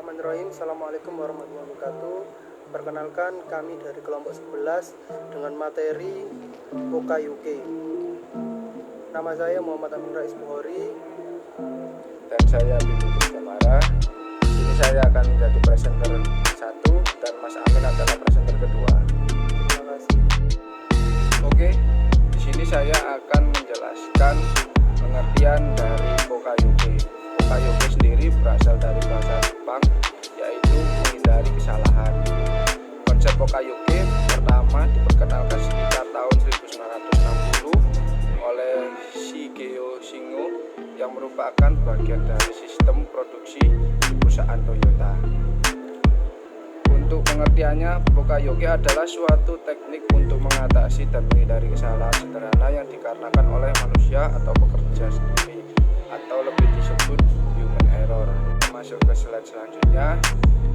Bismillahirrahmanirrahim. Assalamualaikum warahmatullahi wabarakatuh. Perkenalkan, kami dari kelompok 11 dengan materi OKUK. Nama saya Muhammad Amin Rais Bukhari. Dan saya Bibi Jamara. Ini saya akan menjadi presenter 1 dan Mas Amin adalah presenter kedua. Terima kasih. Oke, di sini saya akan menjelaskan pengertian dari OKUK. OKUK sendiri berasal dari bahasa Jepang, yaitu menghindari kesalahan. Konsep OKUK pertama diperkenalkan sekitar tahun 1960 oleh Shigeo Shingo yang merupakan bagian dari sistem produksi di perusahaan Toyota. Untuk pengertiannya, OKUK adalah suatu teknik untuk mengatasi dan menghindari kesalahan sederhana yang dikarenakan oleh manusia atau pekerja sendiri, atau lebih disebut human error. Masuk ke slide selanjutnya,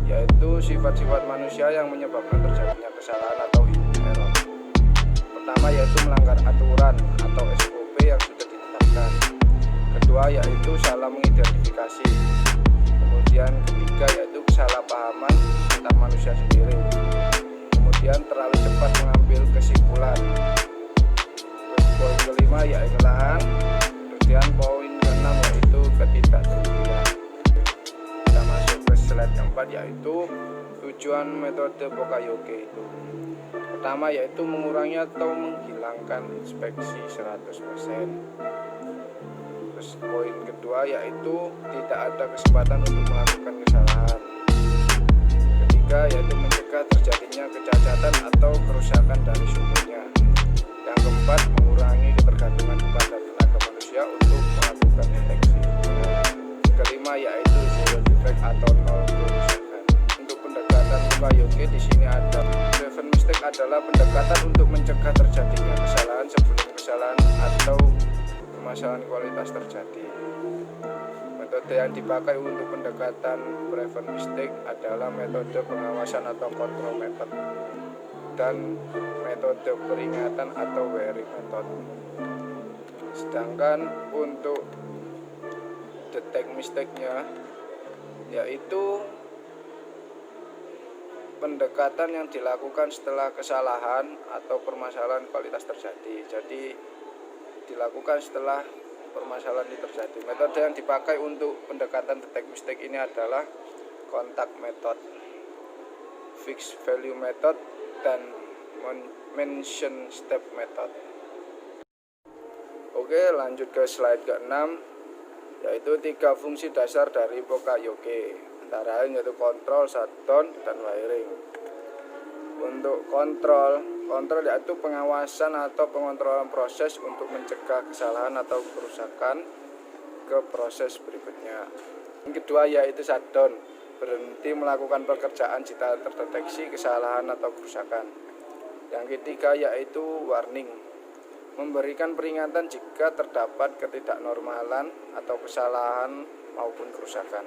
yaitu sifat-sifat manusia yang menyebabkan terjadinya kesalahan atau human error. Pertama yaitu melanggar aturan atau SOP yang sudah ditetapkan. Kedua yaitu salah mengidentifikasi. Kemudian ketiga yaitu kesalahpahaman antar manusia sendiri. Kemudian terlalu cepat mengambil kesimpulan. Poin kelima yaitu kesalahan. Kemudian poin keenam yaitu ketidaktelitian. Kita masuk ke slide keempat yaitu tujuan metode OKUK itu. Pertama yaitu mengurangi atau menghilangkan inspeksi 100%. Terus poin kedua yaitu tidak ada kesempatan untuk melakukan kesalahan. Ketiga yaitu mencegah terjadinya kecacatan atau kerusakan dari sumbernya. Yang keempat mengurangi ketergantungan kepada tenaga manusia untuk melakukan deteksi. Kelima yaitu zero defect atau nol kerusakan. Untuk pendekatan OKUK di sini ada prevent mistake adalah pendekatan untuk mencegah terjadinya kesalahan sebelum kesalahan atau permasalahan kualitas terjadi. Metode yang dipakai untuk pendekatan prevent mistake adalah metode pengawasan atau control method dan metode peringatan atau warning method. Sedangkan untuk detect mistake-nya yaitu pendekatan yang dilakukan setelah kesalahan atau permasalahan kualitas terjadi. Jadi dilakukan setelah permasalahan ini terjadi. Metode yang dipakai untuk pendekatan detect mistake ini adalah contact method, fixed value method, dan mention step method. Oke, lanjut ke slide ke-6, yaitu 3 fungsi dasar dari OKUK, antara lain yaitu kontrol, shutdown, dan wiring. Untuk kontrol yaitu pengawasan atau pengontrolan proses untuk mencegah kesalahan atau kerusakan ke proses berikutnya. Yang kedua yaitu shutdown, berhenti melakukan pekerjaan jika terdeteksi kesalahan atau kerusakan. Yang ketiga yaitu warning, memberikan peringatan jika terdapat ketidaknormalan atau kesalahan maupun kerusakan.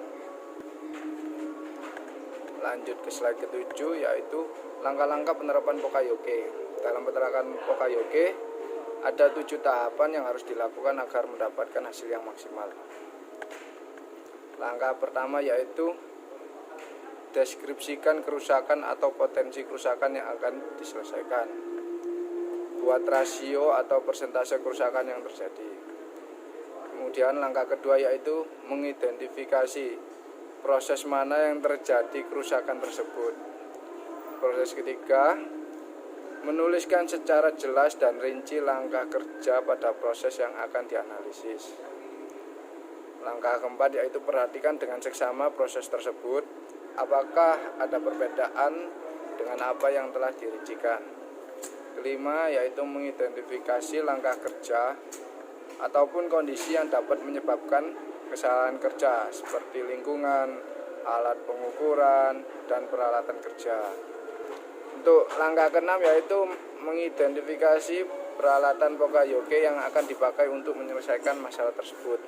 Lanjut ke slide ke-7 yaitu langkah-langkah penerapan OKUK. Dalam penerapan OKUK ada 7 tahapan yang harus dilakukan agar mendapatkan hasil yang maksimal. Langkah pertama yaitu deskripsikan kerusakan atau potensi kerusakan yang akan diselesaikan. Buat rasio atau persentase kerusakan yang terjadi. Kemudian langkah kedua yaitu mengidentifikasi proses mana yang terjadi kerusakan tersebut. Proses ketiga, menuliskan secara jelas dan rinci langkah kerja pada proses yang akan dianalisis. Langkah keempat yaitu perhatikan dengan seksama proses tersebut, apakah ada perbedaan dengan apa yang telah dirincikan. Kelima yaitu mengidentifikasi langkah kerja ataupun kondisi yang dapat menyebabkan kesalahan kerja seperti lingkungan, alat pengukuran, dan peralatan kerja. Untuk langkah ke-6 yaitu mengidentifikasi peralatan OKUK yang akan dipakai untuk menyelesaikan masalah tersebut.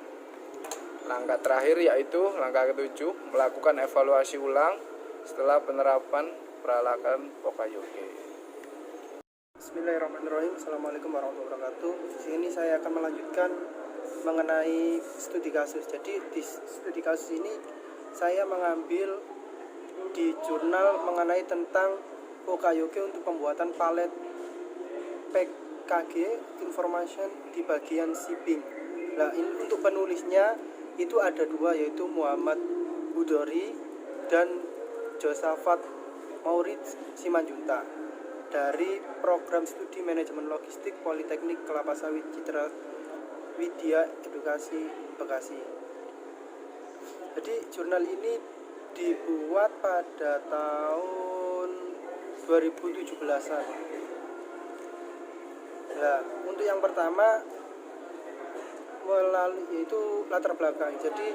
Langkah terakhir yaitu langkah ke-7 melakukan evaluasi ulang setelah penerapan peralatan OKUK. Bismillahirrahmanirrahim. Assalamualaikum warahmatullahi wabarakatuh. Di sini saya akan melanjutkan mengenai studi kasus. Jadi di studi kasus ini saya mengambil di jurnal mengenai tentang Pokayoke untuk pembuatan palet PKG information di bagian shipping. Nah, ini untuk penulisnya itu ada dua, yaitu Muhammad Budori dan Josafat Maurits Simanjunta dari Program Studi Manajemen Logistik Politeknik Kelapa Sawit Citra Widya Edukasi Bekasi. Jadi jurnal ini dibuat pada tahun 2017-an. Nah, untuk yang pertama yaitu latar belakang. Jadi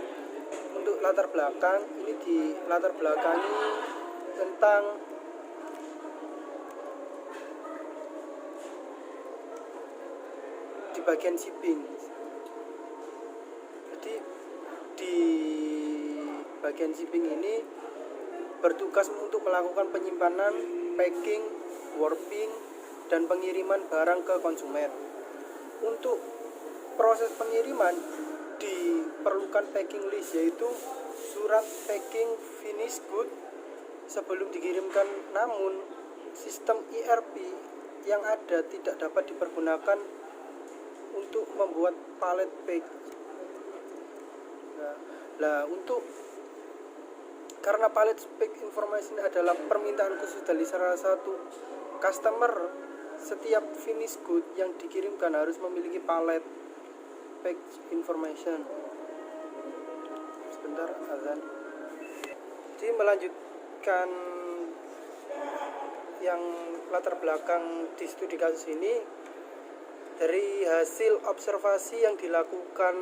untuk latar belakang ini di latar belakangi tentang di bagian shipping. Jadi di bagian shipping ini bertugas untuk melakukan penyimpanan, packing, warping, dan pengiriman barang ke konsumen. Untuk proses pengiriman diperlukan packing list, yaitu surat packing finish good sebelum dikirimkan, namun sistem ERP yang ada tidak dapat dipergunakan untuk membuat pallet pack. Nah, karena pallet pack information adalah permintaan khusus dari salah satu customer, setiap finish good yang dikirimkan harus memiliki pallet pack information. Sebentar, azan. Jadi melanjutkan yang latar belakang di studi kasus ini, dari hasil observasi yang dilakukan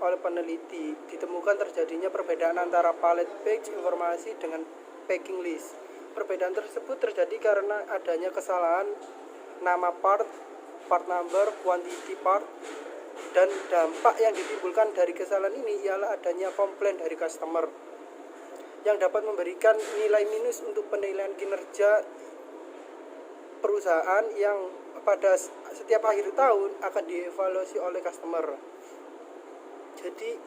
oleh peneliti, ditemukan terjadinya perbedaan antara pallet pack informasi dengan packing list. Perbedaan tersebut terjadi karena adanya kesalahan nama part, part number, quantity part, dan dampak yang ditimbulkan dari kesalahan ini ialah adanya komplain dari customer yang dapat memberikan nilai minus untuk penilaian kinerja perusahaan yang pada setiap akhir tahun akan dievaluasi oleh customer. Jadi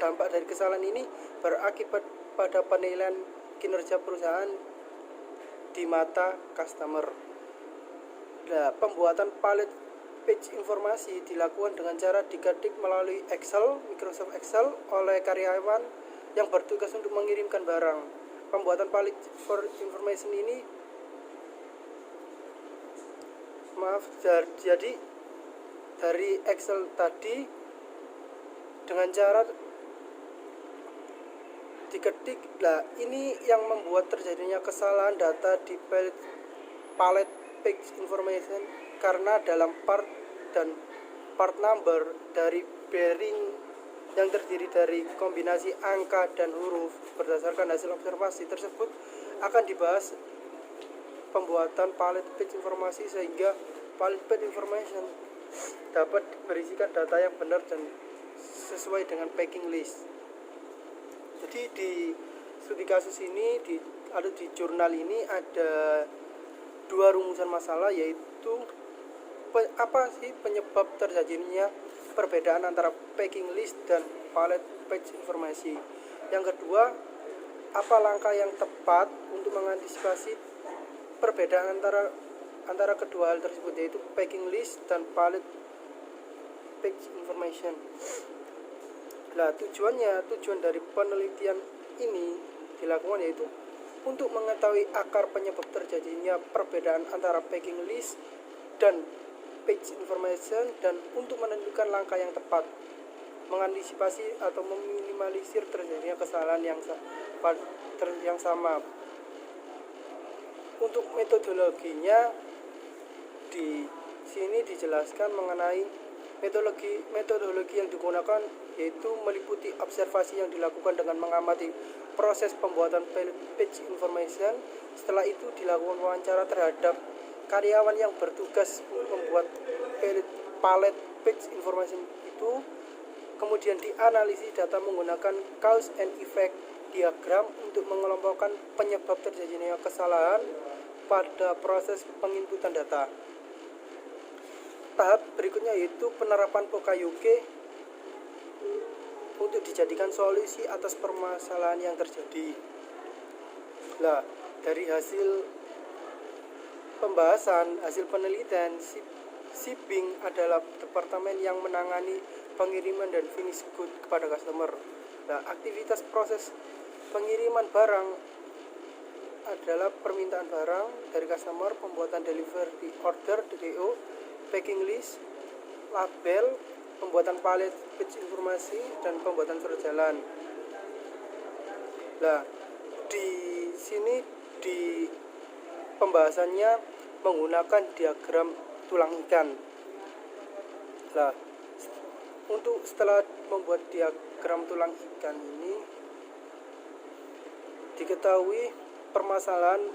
dampak dari kesalahan ini berakibat pada penilaian kinerja perusahaan di mata customer. Nah, pembuatan pallet page informasi dilakukan dengan cara diketik melalui Microsoft Excel oleh karyawan yang bertugas untuk mengirimkan barang. Pembuatan pallet for information ini jadi dari Excel tadi dengan cara diketik. Nah, ini yang membuat terjadinya kesalahan data di pallet page information karena dalam part dan part number dari bearing yang terdiri dari kombinasi angka dan huruf. Berdasarkan hasil observasi tersebut akan dibahas pembuatan pallet page informasi sehingga pallet page information dapat berisikan data yang benar dan sesuai dengan packing list. Jadi di studi kasus ini di jurnal ini ada dua rumusan masalah, yaitu apa sih penyebab terjadinya perbedaan antara packing list dan pallet page informasi. Yang kedua, apa langkah yang tepat untuk mengantisipasi perbedaan antara kedua hal tersebut, yaitu packing list dan pallet page information. Nah, tujuan dari penelitian ini dilakukan yaitu untuk mengetahui akar penyebab terjadinya perbedaan antara packing list dan page information, dan untuk menentukan langkah yang tepat mengantisipasi atau meminimalisir terjadinya kesalahan yang sama. Untuk metodologinya di sini dijelaskan mengenai metodologi yang digunakan, yaitu meliputi observasi yang dilakukan dengan mengamati proses pembuatan page information. Setelah itu dilakukan wawancara terhadap karyawan yang bertugas membuat pallet page information itu. Kemudian dianalisis data menggunakan cause and effect diagram untuk mengelompokkan penyebab terjadinya kesalahan pada proses penginputan data. Tahap berikutnya yaitu penerapan Pokayoke untuk dijadikan solusi atas permasalahan yang terjadi. Nah, dari hasil pembahasan, hasil penelitian, shipping adalah departemen yang menangani pengiriman dan finish good kepada customer. Nah, aktivitas proses pengiriman barang adalah permintaan barang dari customer, pembuatan delivery order (DO), packing list, label, pembuatan palet page informasi, dan pembuatan surat jalan. Nah, di sini di pembahasannya menggunakan diagram tulang ikan. Nah, untuk setelah membuat diagram tulang ikan ini, diketahui permasalahan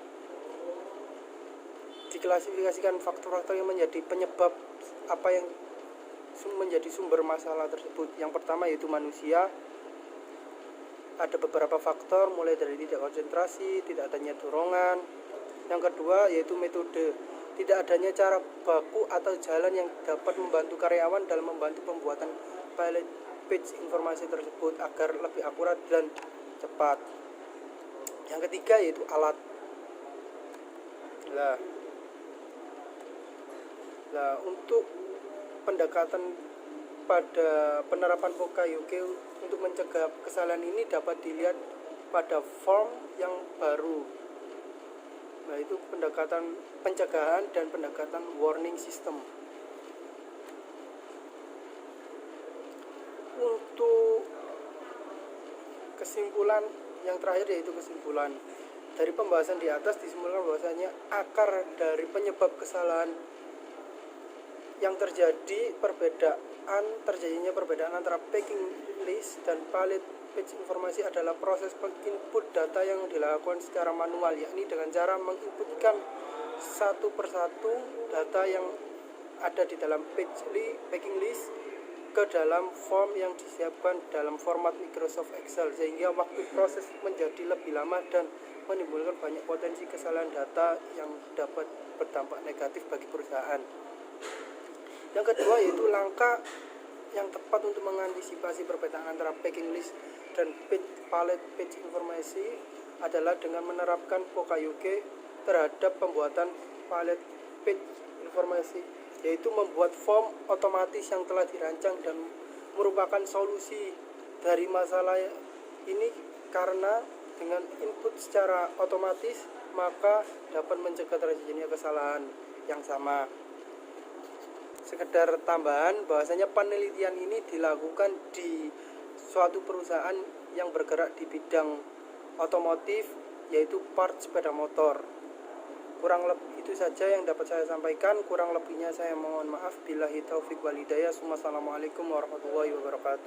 diklasifikasikan faktor-faktor yang menjadi penyebab apa yang menjadi sumber masalah tersebut. Yang pertama yaitu manusia. Ada beberapa faktor mulai dari tidak konsentrasi, tidak adanya dorongan. Yang kedua yaitu metode, tidak adanya cara baku atau jalan yang dapat membantu karyawan dalam membantu pembuatan pilot page informasi tersebut agar lebih akurat dan cepat. Yang ketiga yaitu alat. Nah, untuk pendekatan pada penerapan POKA-UK untuk mencegah kesalahan ini dapat dilihat pada form yang baru. Nah, itu pendekatan pencegahan dan pendekatan warning system. Untuk kesimpulan yang terakhir yaitu kesimpulan dari pembahasan di atas disimpulkan bahwasanya akar dari penyebab kesalahan yang terjadinya perbedaan antara packing list dan palet page informasi adalah proses penginput data yang dilakukan secara manual, yakni dengan cara menginputkan satu persatu data yang ada di dalam packing list ke dalam form yang disiapkan dalam format Microsoft Excel, sehingga waktu proses menjadi lebih lama dan menimbulkan banyak potensi kesalahan data yang dapat berdampak negatif bagi perusahaan. Yang kedua yaitu langkah yang tepat untuk mengantisipasi perbedaan antara packing list dan palet page informasi adalah dengan menerapkan POKA-UK terhadap pembuatan palet page informasi, yaitu membuat form otomatis yang telah dirancang dan merupakan solusi dari masalah ini, karena dengan input secara otomatis maka dapat mencegah terjadinya kesalahan yang sama. Sekedar tambahan bahwasanya penelitian ini dilakukan di suatu perusahaan yang bergerak di bidang otomotif, yaitu part sepeda motor. Kurang lebih itu saja yang dapat saya sampaikan. Kurang lebihnya saya mohon maaf. Billahi taufik wal hidayah. Wassalamualaikum warahmatullahi wabarakatuh.